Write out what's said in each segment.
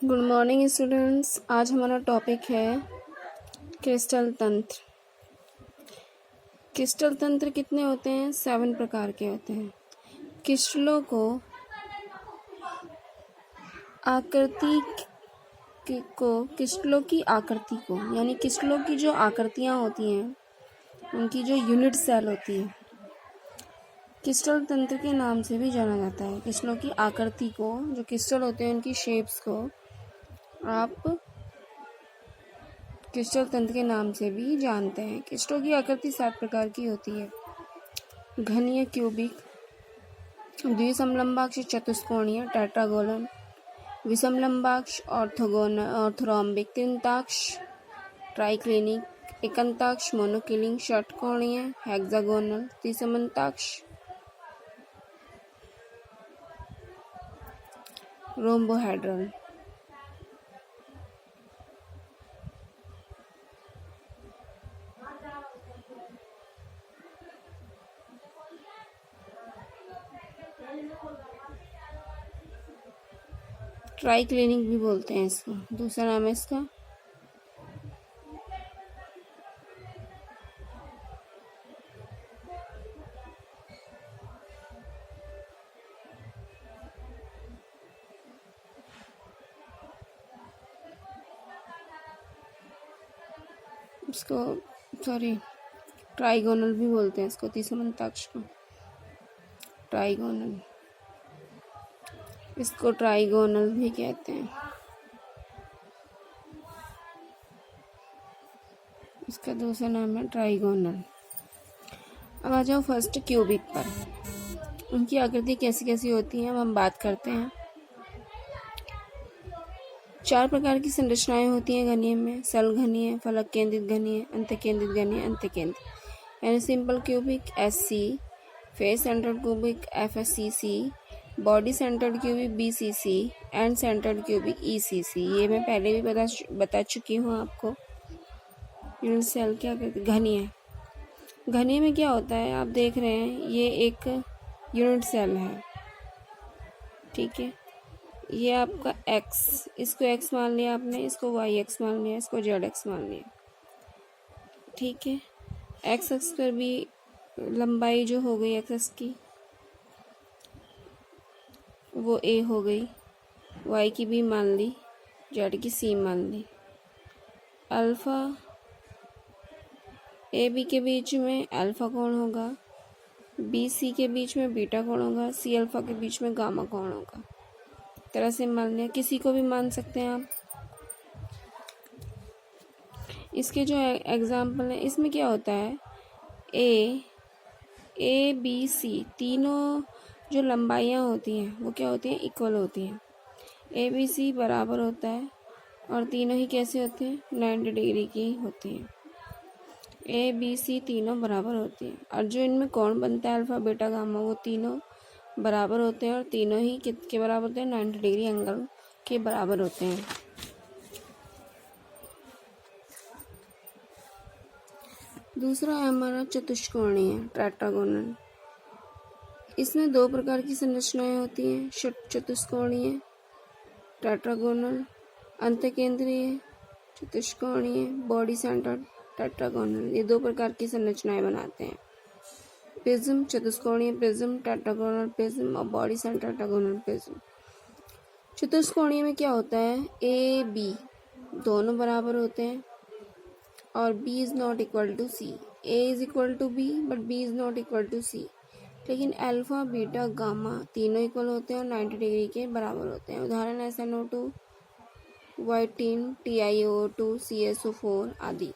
Good morning students. आज हमारा topic है क्रिस्टल तंत्र। क्रिस्टल तंत्र कितने होते हैं? 7 प्रकार के होते हैं। क्रिस्टलों को क्रिस्टलों की आकृति को यानी क्रिस्टलों की जो आकृतियाँ होती हैं उनकी जो यूनिट सेल होती है क्रिस्टल तंत्र के नाम से भी जाना जाता है। क्रिस्टलों की आकृति को, जो क्रिस्टल होते हैं उनकी शेप्स को आप क्रिस्टल तंत्र के नाम से भी जानते हैं। क्रिस्टलों की आकृति 7 प्रकार की होती है। घनीय क्यूबिक, द्विसमलंबाक्ष चतुष्कोणीय टेट्रागोनल, विषमलंबाक्ष ऑर्थोरॉम्बिक, त्रिंताक्ष ट्राइक्लिनिक, एकंताक्ष मोनोक्लिनिक, षटकोणीय हेक्सागोनल, त्रिसमंताक्ष रोम्बोहेड्रल। ट्राइक्लिनिक भी बोलते हैं इसको, दूसरा नाम है इसका ट्राइगोनल भी बोलते हैं इसको, त्रिसमंताक्ष को ट्राइगोनल, इसको ट्राइगोनल भी कहते हैं। इसका दूसरा नाम है ट्राइगोनल। अब आ जाओ फर्स्ट क्यूबिक पर। उनकी आकृति कैसी कैसी होती है अब हम बात करते हैं। 4 प्रकार की संरचनाएं होती हैं घनीय में। सल घनीय, फलक केंद्रित घनीय, अंत केंद्रित घनीय, अंत केंद्रित यानी simple cubic SC, face centred cubic FSCC, body centred cubic BCC, and centred cubic ECC। ये मैं पहले भी बता चुकी हूँ आपको। यूनिट सेल क्या कहते हैं? घनीय। घनीय में क्या होता है आप देख रहे हैं, ये एक यूनिट सेल है, ठीक है। ये आपका X, इसको X मान लिया आपने, इसको YX मान लिया, इसको ZX मान लिया, ठीक है। X अक्ष पर भी लंबाई जो हो गई X अक्ष की वो A हो गई, Y की भी मान ली, Z की C मान ली। अल्फा AB के बीच में अल्फा कोण होगा, BC के बीच में बीटा कोण होगा, C अल्फा के बीच में गामा कोण होगा। तरह से मान लिया, किसी को भी मान सकते हैं आप। इसके जो एग्जाम्पल है, इसमें क्या होता है, A B C तीनों जो लंबाइयाँ होती हैं वो क्या होती हैं? इक्वल होती हैं। ABC बराबर होता है और तीनों ही कैसे होते हैं? 90 डिग्री की होती हैं। ABC तीनों बराबर होती हैं और जो इनमें कोण बनता है अल्फा बीटा गामा वो तीनों बराबर होते हैं और तीनों ही किसके बराबर होते हैं? 90 डिग्री एंगल के बराबर होते हैं। दूसरा है हमारा चतुष्कोणीय टेट्रागोनल। इसमें 2 प्रकार की संरचनाएं होती हैं। चतुष्कोणीय टेट्रागोनल, अंतकेंद्रीय चतुष्कोणीय, बॉडी सेंटर्ड टेट्रागोनल। ये 2 प्रकार की संरचनाएं बनाते हैं। प्रिज्म, चतुष्कोणीय प्रिज्म, टेट्रागोनल प्रिज्म और बॉडी सेंटर टेट्रागोनल प्रिज्म। चतुष्कोणीय में क्या होता है? A B दोनों बराबर होते हैं और B is not equal to C। A is equal to B but B is not equal to C। लेकिन अल्फा बीटा गामा तीनों इक्वल होते हैं और 90 डिग्री के बराबर होते हैं। उदाहरण SnO2, Y10, TiO2, CSO4 आदि।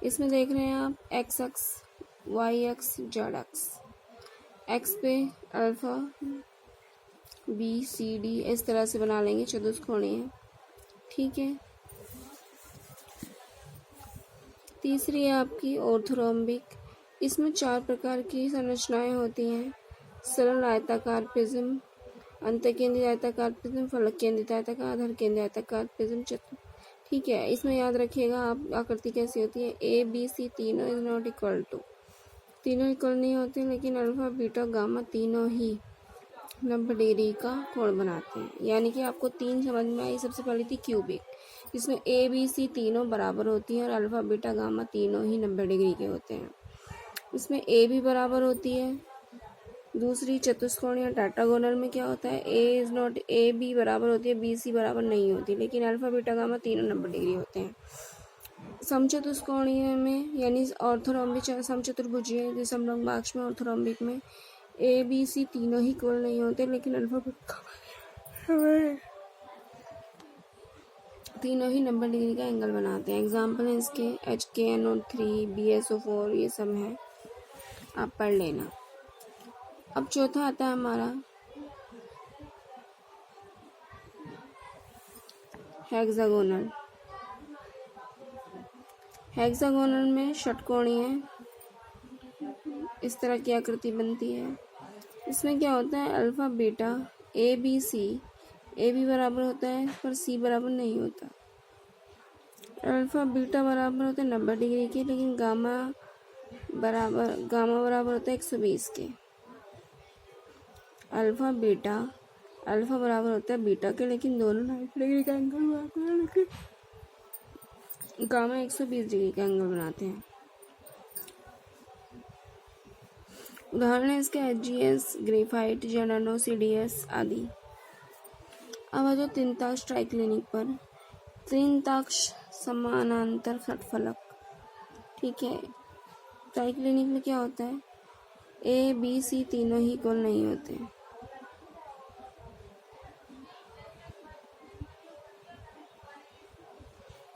इसमें देख रहे हैं आप X अक्ष, Y अक्ष, Z अक्ष। X पे अल्फा BCD इस तरह से बना लेंगे चतुष्कोणीय, ठीक है। तीसरी है आपकी ऑर्थोरॉम्बिक। इसमें 4 प्रकार की संरचनाएं होती हैं। सरल आयताकार प्रिज्म, अंतकेंद्रित आयताकार प्रिज्म, फलक केंद्रित आयताकार, आधार केंद्रित आयताकार प्रिज्म, ठीक है। इसमें याद रखिएगा आप आकृति कैसी होती है। ABC तीनों इज नॉट इक्वल टू, तीनों इक्वल नहीं होते लेकिन अल्फा बीटा गामा तीनों ही 90 डिग्री का कोण बनाते हैं। यानी कि आपको 3 समझ में आई। सबसे पहली थी क्यूबिक, जिसमें ए बी सी तीनों बराबर होती हैं और अल्फ़ा बीटा गामा तीनों ही 90 डिग्री के होते हैं। इसमें ए भी बराबर होती है। दूसरी चतुष्कोण या टेट्रागोनल में क्या होता है, A is not, A B बराबर होती है, बी सी बराबर नहीं होती, लेकिन अल्फ़ा बीटा गामा तीनों 90 डिग्री होते हैं। समचतुष्कोणीय में यानी ऑर्थोरॉम्बिक समचतुर्भुजीय, जिसे हम लोग मार्क्स में ऑर्थोरॉम्बिक में ए बी सी तीनों ही इक्वल नहीं होते, लेकिन अल्फा तीनों ही 90 डिग्री का एंगल बनाते हैं। एग्जाम्पल है इसके HKNO3, BSO4, ये सब है, आप पढ़ लेना। अब चौथा आता है हमारा हेक्सागोनल। हेक्सागोनल में षटकोणीय इस तरह की आकृति बनती है। इसमें क्या होता है, alpha beta A B C, A B बराबर होता है पर सी बराबर नहीं होता। अल्फा बीटा बराबर होता है 90 डिग्री के, लेकिन गामा बराबर होता है 120 के। अल्फा बराबर होता है बीटा के, लेकिन दोनों 90 डिग्री का एंगल बनाते हैं, लेकिन गामा 120 डिग्री का एंगल बनाते हैं। उदाहरण है इसके HGS, ग्रेफाइट, जेनानो, CDS आदि। अब आ जाओ तीनताक्ष ट्राइक्लिनिक पर। तीनताक्ष समानांतर फलक, ठीक है। ट्राइक्लिनिक में क्या होता है, ए बी सी तीनों ही इक्वल नहीं होते।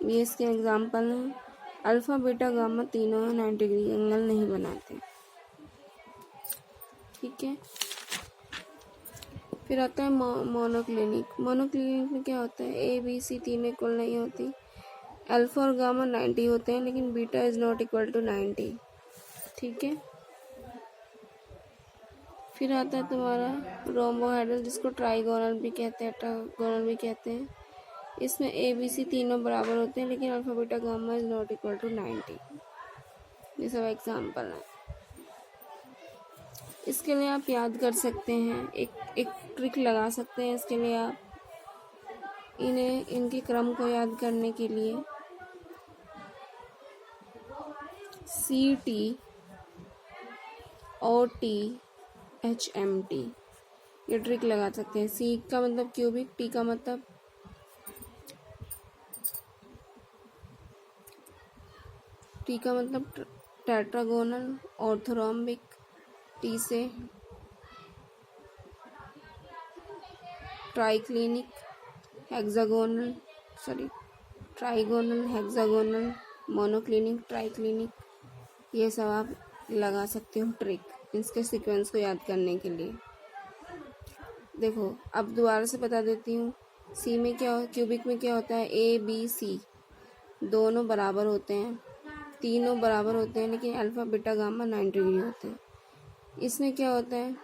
ये इसके एग्जाम्पल हैं। अल्फा बीटा गामा तीनों 90 डिग्री एंगल नहीं बनाते, ठीक है। फिर आता है मोनोक्लिनिक। मोनोक्लिनिक में क्या होता है, ए बी सी तीनों इक्वल नहीं होती। अल्फा और गामा 90 होते हैं, लेकिन beta is not equal to 90, ठीक है। फिर आता है तुम्हारा रोम्बोहेड्रल, जिसको ट्राइगोनल भी कहते हैं, टेट्रागोनल भी कहते हैं। इसमें ए बी सी तीनों बराबर होते हैं, लेकिन alpha beta gamma is not equal to 90। ये सब एग्जाम्पल हैं। इसके लिए आप याद कर सकते हैं, एक ट्रिक लगा सकते हैं। इसके लिए आप इनके क्रम को याद करने के लिए CT और THMT ये ट्रिक लगा सकते हैं। C का मतलब क्यूबिक, T का मतलब टेट्रागोनल, ऑर्थोरॉम्बिक, T से triclinic, trigonal, hexagonal, monoclinic, triclinic, ये सब आप लगा सकते हो ट्रिक, इसके सीक्वेंस को याद करने के लिए। देखो अब दोबारा से बता देती हूँ। सी में क्या, क्यूबिक में क्या होता है, ए बी सी दोनों बराबर होते हैं, तीनों बराबर होते हैं, लेकिन अल्फा बीटा गामा 90 डिग्री होते हैं। इसमें क्या होता है,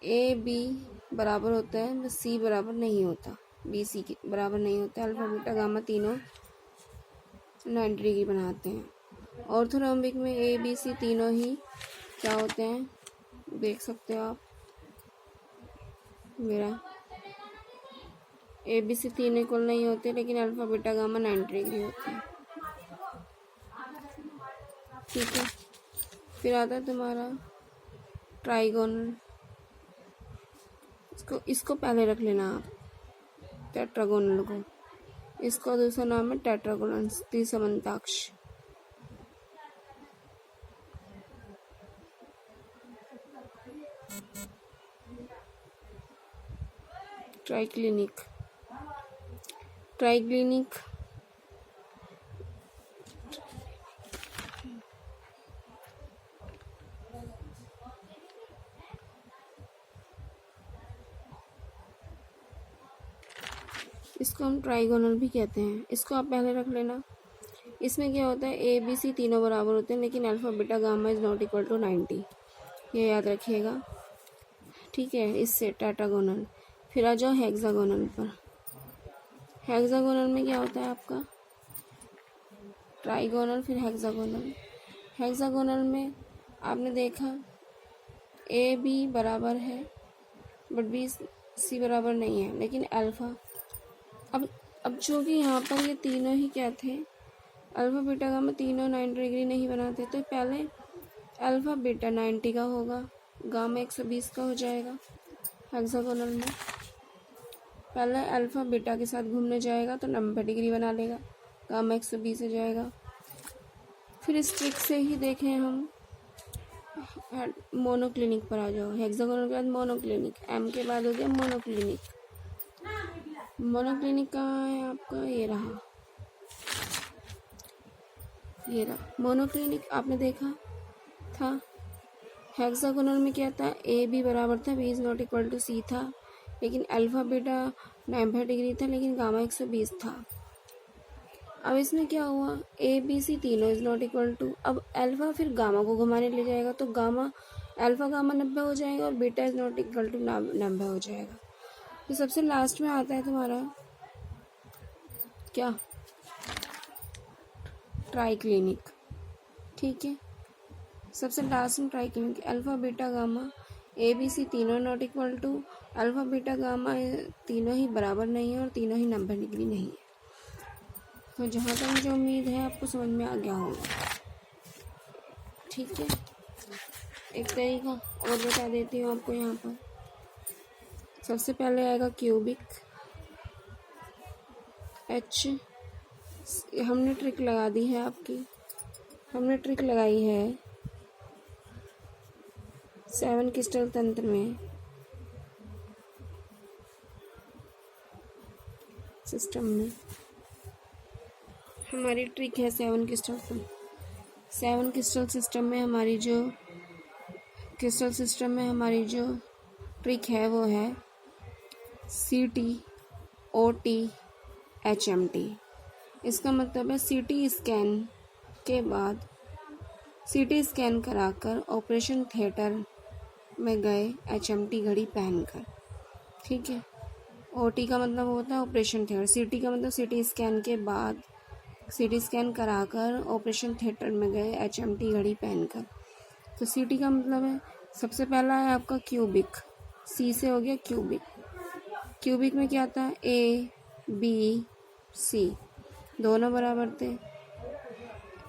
ए बी बराबर होता है, बस सी बराबर नहीं होता, बी सी के बराबर नहीं होता। अल्फा बीटा गामा तीनों 90 डिग्री बनाते हैं। ऑर्थोरॉम्बिक में ए बी सी तीनों ही क्या होते हैं, देख सकते हो आप, मेरा ए बी सी तीनों इक्वल नहीं होते, लेकिन अल्फा बीटा गामा 90 डिग्री होते हैं, ठीक है। फिर आता है तुम्हारा ट्राइगोनल। इसको पहले रख लेना आप, टेट्रागोनल को। इसका दूसरा नाम है टेट्रागोनल, त्रिसमन्ताक्ष। ट्राइक्लिनिक इसको हम ट्राइगोनल भी कहते हैं। इसको आप पहले रख लेना। इसमें क्या होता है, ए बी सी तीनों बराबर होते हैं, लेकिन alpha beta gamma is not equal to 90, ये याद रखिएगा, ठीक है। इससे टेट्रागोनल। फिर आ जाओ हेक्सागोनल पर। हेक्सागोनल में क्या होता है आपका, ट्राइगोनल फिर हेक्सागोनल। हेक्सागोनल में आपने देखा ए बी बराबर है, बट बी सी बराबर नहीं है, लेकिन अल्फ़ा अब जो कि यहाँ पर ये तीनों ही क्या थे, अल्फ़ा बीटा गामा तीनों 90 डिग्री नहीं बनाते, तो पहले अल्फ़ा बीटा 90 का होगा, गामा 120 का हो जाएगा हेक्सागोनल में। पहले अल्फ़ा बीटा के साथ घूमने जाएगा तो 90 डिग्री बना लेगा, गामा 120 हो जाएगा। फिर इस ट्रिक से ही देखें हम मोनोक्लिनिक पर आ जाओ। हेक्सागोनल के बाद मोनोक्लिनिक, एम के बाद हो गया मोनोक्लिनिक। मोनोक्लिनिक कहाँ है आपका, ये रहा मोनोक्लिनिक। आपने देखा था हेक्सागोनल में क्या था, ए बी बराबर था, B is not equal to C था, लेकिन अल्फ़ा बीटा 90 डिग्री था, लेकिन गामा 120 था। अब इसमें क्या हुआ, ए बी सी तीनों इज नॉट इक्वल टू, अब अल्फ़ा फिर गामा को घुमाने ले जाएगा तो गामा अल्फ़ा गामा 90 हो जाएगा और beta is not equal to 90 हो जाएगा। तो सबसे लास्ट में आता है तुम्हारा क्या, ट्राइक्लिनिक। ठीक है, सबसे लास्ट में triclinic, alpha beta gamma A B C तीनों not equal to, alpha beta gamma तीनों ही बराबर नहीं है और तीनों ही 90 डिग्री नहीं है। तो जहाँ तक मुझे उम्मीद है आपको समझ में आ गया होगा। ठीक है, एक तरीका और बता देती हूँ आपको। यहाँ पर सबसे पहले आएगा क्यूबिक एच, हमने ट्रिक लगा दी है आपकी, हमने ट्रिक लगाई है 7 क्रिस्टल तंत्र में, सिस्टम में हमारी ट्रिक है 7 क्रिस्टल सिस्टम में हमारी जो क्रिस्टल सिस्टम में हमारी जो ट्रिक है वो है CT OT HMT। इसका मतलब है CT स्कैन के बाद CT स्कैन कराकर ऑपरेशन थिएटर में गए HMT घड़ी पहनकर। ठीक है, OT का मतलब होता है ऑपरेशन थिएटर, CT का मतलब CT स्कैन के बाद CT स्कैन कराकर ऑपरेशन थिएटर में गए HMT घड़ी पहनकर। तो CT का मतलब है, सबसे पहला है आपका क्यूबिक, C से हो गया क्यूबिक। क्यूबिक में क्या था, A B C दोनों बराबर थे,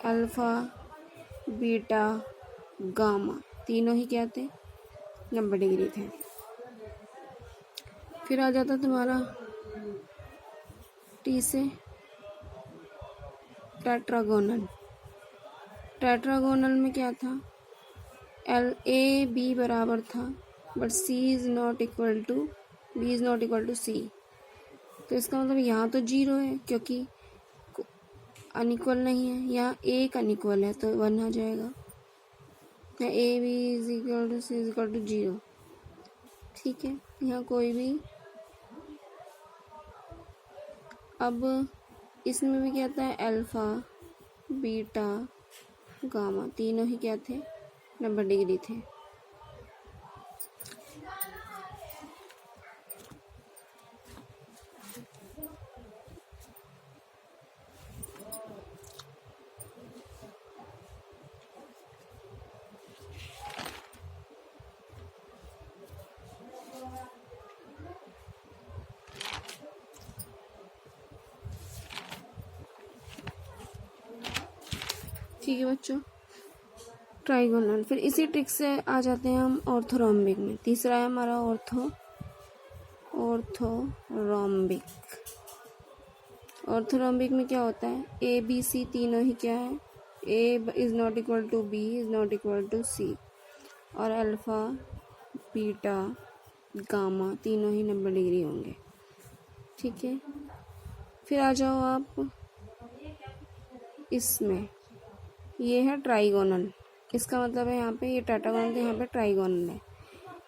अल्फ़ा बीटा गामा तीनों ही क्या थे, 90 डिग्री थे। फिर आ जाता तुम्हारा T से टेट्रागोनल। टेट्रागोनल में क्या था, A B बराबर था, but B is not equal to C। तो इसका मतलब यहाँ तो 0 है क्योंकि अनइक्वल नहीं है, यहाँ एक अनइक्वल है तो 1 आ जाएगा, A B is equal to C is equal to 0। ठीक है, यहाँ कोई भी, अब इसमें भी क्या था, अल्फ़ा बीटा गामा तीनों ही क्या थे, 90 डिग्री थे। ठीक है बच्चों, ट्राइगोनल। फिर इसी ट्रिक से आ जाते हैं हम ऑर्थोरोम्बिक में। तीसरा है हमारा ऑर्थोरोम्बिक। ऑर्थोरोम्बिक में क्या होता है, A B C तीनों ही क्या है, A is not equal to B is not equal to C, और अल्फ़ा बीटा गामा तीनों ही 90 डिग्री होंगे। ठीक है, फिर आ जाओ आप इसमें, ये है ट्राइगोनल। इसका मतलब है यहाँ पे ये टेट्रागोनल, यहाँ पे ट्राइगोनल है।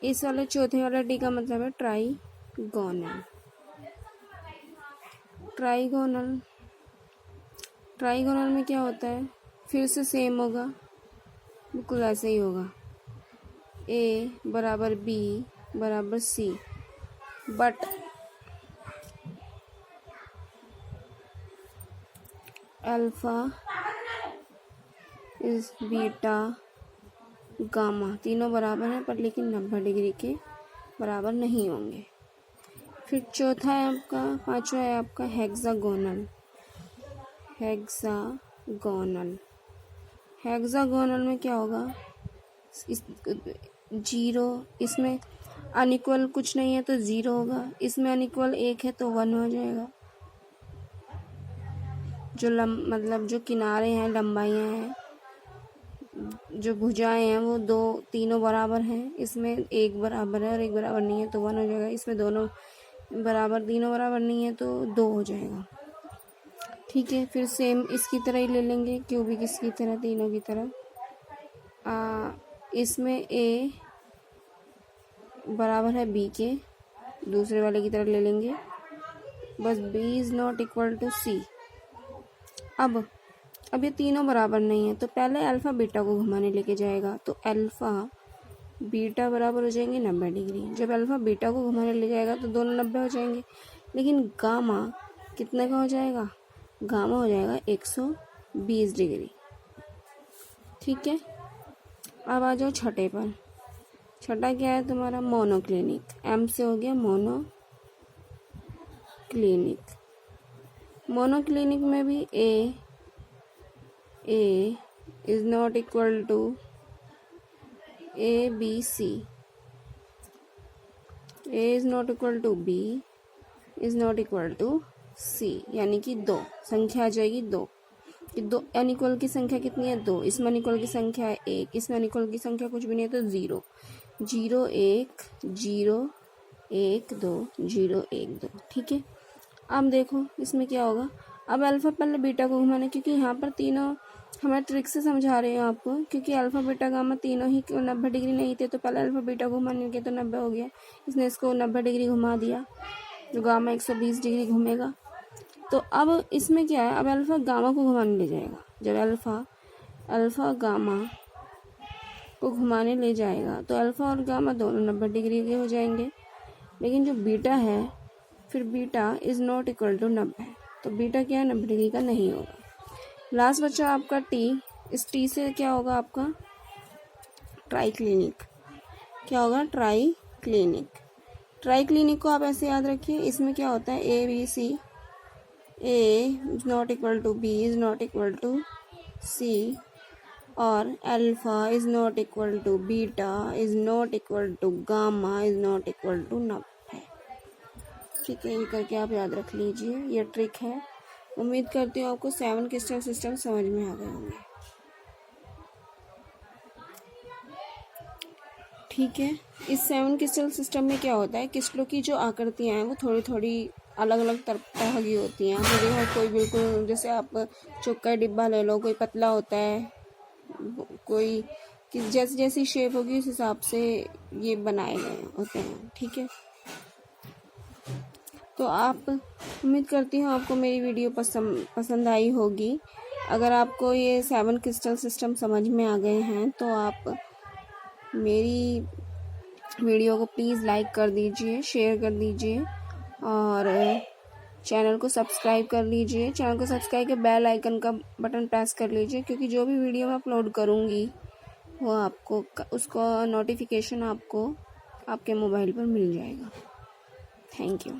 इस वाले चौथे वाले डी का मतलब है ट्राइगोनल। ट्राइगोनल में क्या होता है, फिर से सेम होगा, बिल्कुल ऐसे ही होगा, A बराबर B बराबर C, but alpha is beta gamma तीनों बराबर हैं पर लेकिन 90 डिग्री के बराबर नहीं होंगे। फिर चौथा है आपका, पांचवा है आपका हेक्सागोनल। हेक्सागोनल, हेक्सागोनल में क्या होगा, इस 0, इसमें अनइक्वल कुछ नहीं है तो 0 होगा, इसमें अनइक्वल 1 है तो 1 हो जाएगा। जो मतलब जो किनारे हैं, लंबाइयाँ हैं, जो भुजाएं हैं वो तीनों बराबर हैं। इसमें एक बराबर है और एक बराबर नहीं है तो 1 हो जाएगा। इसमें दोनों बराबर, तीनों बराबर नहीं है तो 2 हो जाएगा। ठीक है, फिर सेम इसकी तरह ही ले लेंगे, क्यूबिक इसकी तरह, तीनों की तरह। इसमें ए बराबर है बी के, दूसरे वाले की तरह ले लेंगे, बस b is not equal to C. अब ये तीनों बराबर नहीं है तो पहले अल्फ़ा बीटा को घुमाने लेके जाएगा, तो अल्फ़ा बीटा बराबर हो जाएंगे 90 डिग्री। जब अल्फ़ा बीटा को घुमाने ले जाएगा तो दोनों 90 हो जाएंगे, लेकिन गामा कितने का हो जाएगा, गामा हो जाएगा 120 डिग्री। ठीक है, अब आ जाओ छठे पर। छठा क्या है तुम्हारा, मोनोक्लिनिक। एम से हो गया मोनोक्लिनिक। मोनोक्लिनिक में भी A is not equal to A B C, A is not equal to B is not equal to C, यानी कि 2 संख्या आ जाएगी 2 कि 2 अनइक्वल की संख्या कितनी है, 2। इसमें अनइक्वल की संख्या है 1, इसमें अनइक्वल की संख्या कुछ भी नहीं है तो 0 0 1 0 1 2 0 1 2। ठीक है, अब देखो इसमें क्या होगा। अब अल्फ़ा पहले बीटा को घुमाना, क्योंकि यहाँ पर तीनों हमें ट्रिक से समझा रहे हैं आपको, क्योंकि अल्फ़ा बीटा गामा तीनों ही 90 डिग्री नहीं थे तो पहले अल्फ़ा बीटा को घुमाने के तो 90 हो गया। इसने इसको 90 डिग्री घुमा दिया तो गामा 120 डिग्री घूमेगा। तो अब इसमें क्या है, अब अल्फ़ा गामा को घुमाने ले जाएगा। जब अल्फ़ा गामा को घुमाने ले जाएगा तो अल्फ़ा और गामा दोनों 90 डिग्री के हो जाएंगे, लेकिन जो बीटा है, फिर beta is not equal to 90, तो बीटा क्या है, 90 डिग्री का नहीं होगा। लास्ट बचा आपका टी। इस टी से क्या होगा आपका, ट्राइक्लिनिक। क्या होगा, ट्राइक्लिनिक। ट्राइक्लिनिक को आप ऐसे याद रखिए, इसमें क्या होता है, A B C, A is not equal to B is not equal to C, और alpha is not equal to beta is not equal to gamma is not equal to 90। ठीक है, ये करके आप याद रख लीजिए, ये ट्रिक है। उम्मीद करती हूँ आपको 7 क्रिस्टल सिस्टम समझ में आ गए होंगे। ठीक है, इस 7 क्रिस्टल सिस्टम में क्या होता है, क्रिस्टलों की जो आकृतियाँ हैं वो थोड़ी थोड़ी अलग अलग तरह की होती हैं। तो देखो, कोई बिल्कुल, जैसे आप चौका डिब्बा ले लो, कोई पतला होता है, कोई जैसी जैसी शेप होगी उस हिसाब से ये बनाए गए होते हैं। ठीक है, तो आप, उम्मीद करती हूँ आपको मेरी वीडियो पसंद आई होगी। अगर आपको ये 7 क्रिस्टल सिस्टम समझ में आ गए हैं तो आप मेरी वीडियो को प्लीज़ लाइक कर दीजिए, शेयर कर दीजिए और चैनल को सब्सक्राइब कर लीजिए। चैनल को सब्सक्राइब के बेल आइकन का बटन प्रेस कर लीजिए, क्योंकि जो भी वीडियो मैं अपलोड करूँगी वो आपको, उसका नोटिफिकेशन आपको आपके मोबाइल पर मिल जाएगा। Thank you.